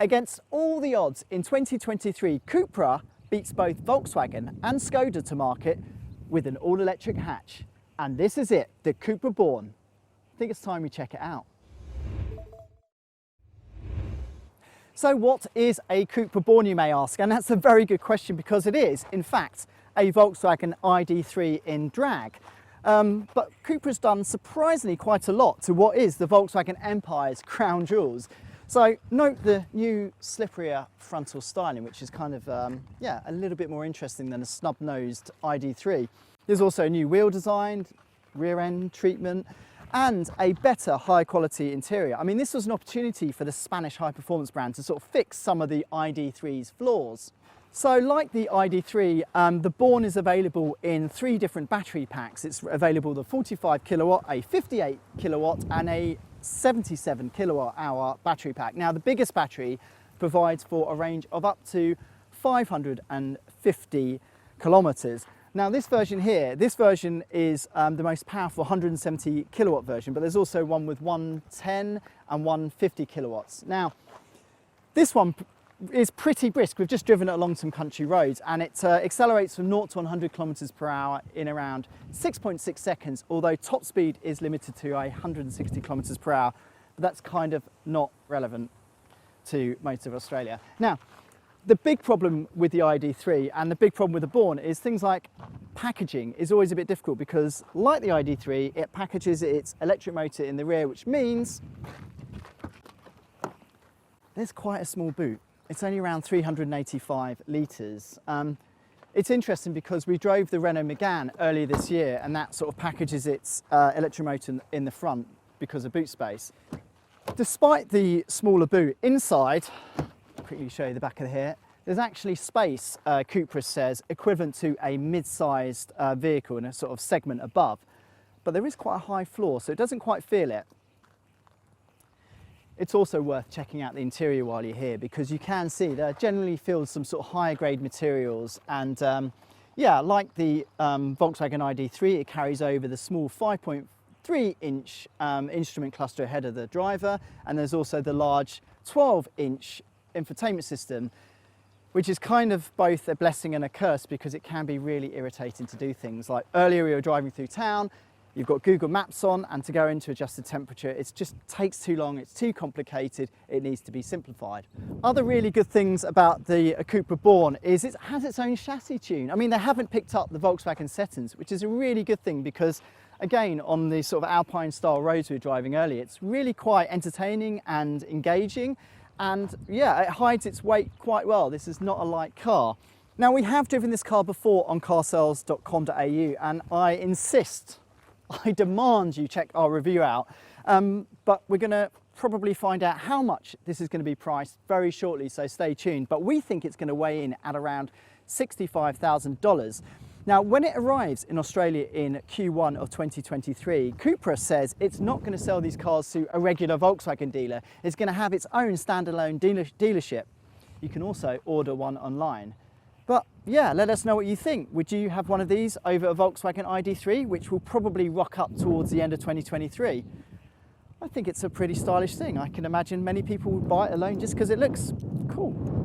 Against all the odds, in 2023, Cupra beats both Volkswagen and Skoda to market with an all-electric hatch. And this is it, the Cupra Born. I think it's time we check it out. So what is a Cupra Born, you may ask? And that's a very good question, because it is, in fact, a Volkswagen ID3 in drag. But Cupra's done surprisingly quite a lot to what is the Volkswagen Empire's crown jewels. So note the new slipperier frontal styling, which is kind of, yeah, a little bit more interesting than a snub-nosed ID3. There's also a new wheel design, rear end treatment, and a better high quality interior. I mean, this was an opportunity for the Spanish high performance brand to sort of fix some of the ID3's flaws. So like the ID3, the Born is available in 3 different battery packs. It's available the 45 kilowatt, a 58 kilowatt and a 77 kilowatt hour battery pack. Now the biggest battery provides for a range of up to 550 kilometers. Now this version here, this version is the most powerful 170 kilowatt version, but there's also one with 110 and 150 kilowatts. Now this one is pretty brisk. We've just driven it along some country roads, and it accelerates from 0 to 100 kilometers per hour in around 6.6 seconds, although top speed is limited to 160 kilometers per hour, but that's kind of not relevant to most of Australia. Now, the big problem with the ID3 and the big problem with the Born is things like packaging is always a bit difficult, because like the ID3, it packages its electric motor in the rear, which means there's quite a small boot. It's only around 385 litres. It's interesting because we drove the Renault Megane earlier this year, and that sort of packages its electric motor in the front because of boot space. Despite the smaller boot, inside, I'll quickly show you the back of here, there's actually space, Cupra says, equivalent to a mid-sized vehicle in a sort of segment above. But there is quite a high floor, so it doesn't quite feel it. It's also worth checking out the interior while you're here, because you can see they're generally filled with some sort of higher grade materials, and yeah, like the Volkswagen ID3, it carries over the small 5.3 inch instrument cluster ahead of the driver, and there's also the large 12-inch infotainment system, which is kind of both a blessing and a curse, because it can be really irritating to do things like earlier we were driving through town. You've got Google Maps on, and to go into adjusted temperature, it just takes too long, it's too complicated, it needs to be simplified. Other really good things about the Cupra Born is it has its own chassis tune. I mean, they haven't picked up the Volkswagen settings, which is a really good thing, because again, on the sort of Alpine style roads we were driving earlier, it's really quite entertaining and engaging, and yeah, it hides its weight quite well. This is not a light car. Now, we have driven this car before on carsales.com.au, and I insist, I demand you check our review out, but we're going to probably find out how much this is going to be priced very shortly, so stay tuned. But we think it's going to weigh in at around $65,000. Now, when it arrives in Australia in Q1 of 2023, Cupra says it's not going to sell these cars to a regular Volkswagen dealer. It's going to have its own standalone dealership. You can also order one online. But yeah, let us know what you think. Would you have one of these over a Volkswagen ID3, which will probably rock up towards the end of 2023? I think it's a pretty stylish thing. I can imagine many people would buy it alone just because it looks cool.